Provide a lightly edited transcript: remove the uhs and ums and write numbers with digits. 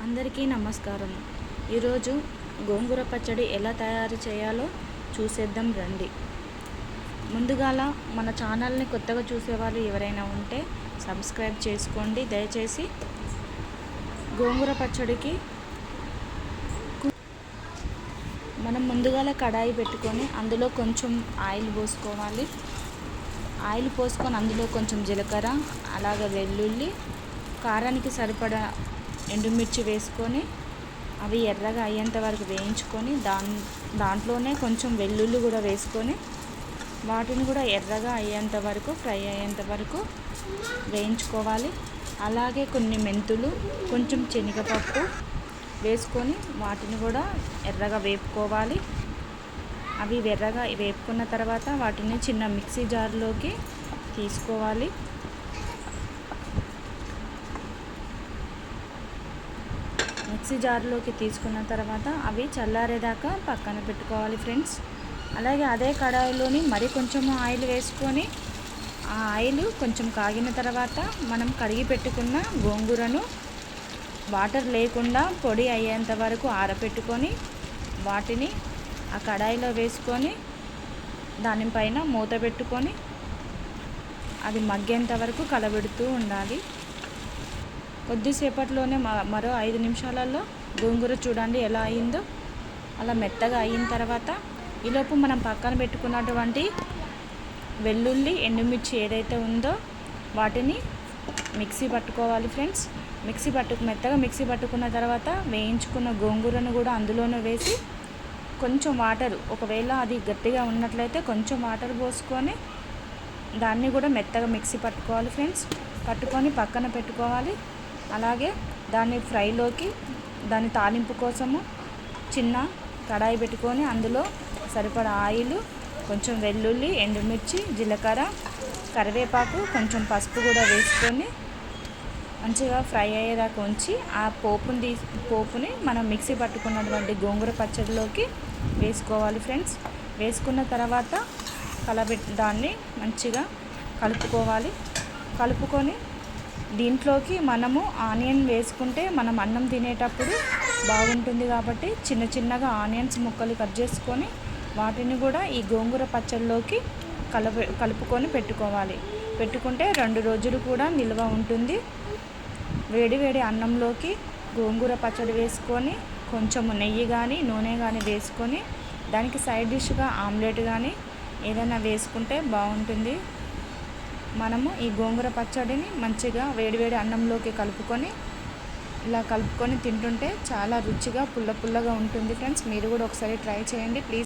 అందరికీ నమస్కారం. ఈరోజు గోంగూర పచ్చడి ఎలా తయారు చేయాలో చూసేద్దాం రండి. ముందుగాల మన ఛానల్ని కొత్తగా చూసేవాళ్ళు ఎవరైనా ఉంటే సబ్స్క్రైబ్ చేసుకోండి దయచేసి. గోంగూర పచ్చడికి మనం ముందుగాల కడాయి పెట్టుకొని అందులో కొంచెం ఆయిల్ పోసుకోవాలి. ఆయిల్ పోసుకొని అందులో కొంచెం జీలకర్ర, అలాగే వెల్లుల్లి, కారానికి సరిపడా ఎండుమిర్చి వేసుకొని అవి ఎర్రగా అయ్యేంత వరకు వేయించుకొని దాంట్లోనే కొంచెం వెల్లుల్లి కూడా వేసుకొని వాటిని కూడా ఎర్రగా అయ్యేంత వరకు ఫ్రై అయ్యేంత వరకు వేయించుకోవాలి. అలాగే కొన్ని మెంతులు, కొంచెం శనగపప్పు వేసుకొని వాటిని కూడా ఎర్రగా వేపుకోవాలి. అవి ఎర్రగా వేపుకున్న తర్వాత వాటిని చిన్న మిక్సీ జార్లోకి తీసుకోవాలి. మిక్సీ జార్లోకి తీసుకున్న తర్వాత అవి చల్లారేదాకా పక్కన పెట్టుకోవాలి ఫ్రెండ్స్. అలాగే అదే కడాయిలోని మరి కొంచెం ఆయిల్ వేసుకొని ఆ ఆయిల్ కొంచెం కాగిన తర్వాత మనం కడిగి పెట్టుకున్న గోంగూరను వాటర్ లేకుండా పొడి అయ్యేంత వరకు ఆరబెట్టుకొని వాటిని ఆ కడాయిలో వేసుకొని దానిపైన మూత పెట్టుకొని అది మగ్గేంత వరకు కలబెడుతూ ఉండాలి. కొద్దిసేపట్లోనే మరో 5 నిమిషాలలో గోంగూర చూడండి ఎలా అయిందో. అలా మెత్తగా అయిన తర్వాత ఈలోపు మనం పక్కన పెట్టుకున్నటువంటి వెల్లుల్లి, ఎండుమిర్చి ఏదైతే ఉందో వాటిని మిక్సీ పట్టుకోవాలి ఫ్రెండ్స్. మెత్తగా మిక్సీ పట్టుకున్న తర్వాత వేయించుకున్న గోంగూరను కూడా అందులోనే వేసి కొంచెం వాటర్, ఒకవేళ అది గట్టిగా ఉన్నట్లయితే కొంచెం వాటర్ పోసుకొని దాన్ని కూడా మెత్తగా మిక్సీ పట్టుకోవాలి ఫ్రెండ్స్. పట్టుకొని పక్కన పెట్టుకోవాలి. అలాగే దాన్ని ఫ్రైలోకి దాని తాలింపు కోసము చిన్న కడాయి పెట్టుకొని అందులో సరిపడా ఆయిల్, కొంచెం వెల్లుల్లి, ఎండుమిర్చి, జీలకర్ర, కరివేపాకు, కొంచెం పసుపు కూడా వేసుకొని మంచిగా ఫ్రై అయ్యేదాకా ఉంచి ఆ పోపుని మనం మిక్సీ పట్టుకున్నటువంటి గోంగూర పచ్చడిలోకి వేసుకోవాలి ఫ్రెండ్స్. వేసుకున్న తర్వాత దాన్ని మంచిగా కలుపుకోవాలి. కలుపుకొని దీంట్లోకి మనము ఆనియన్ వేసుకుంటే మనం అన్నం తినేటప్పుడు బాగుంటుంది కాబట్టి చిన్నగా ఆనియన్స్ ముక్కలు కట్ చేసుకొని వాటిని కూడా ఈ గోంగూర పచ్చడిలోకి కలుపుకొని పెట్టుకుంటే 2 రోజులు కూడా నిల్వ ఉంటుంది. వేడి అన్నంలోకి గోంగూర పచ్చడి వేసుకొని కొంచెం నెయ్యి కానీ నూనె కానీ వేసుకొని దానికి సైడ్ డిష్గా ఆమ్లెట్ కానీ ఏదైనా వేసుకుంటే బాగుంటుంది. మనము ఈ గోంగూర పచ్చడిని మంచిగా వేడి అన్నంలోకి ఇలా కలుపుకొని తింటుంటే చాలా రుచిగా పుల్లగా ఉంటుంది ఫ్రెండ్స్. మీరు కూడా ఒకసారి ట్రై చేయండి ప్లీజ్.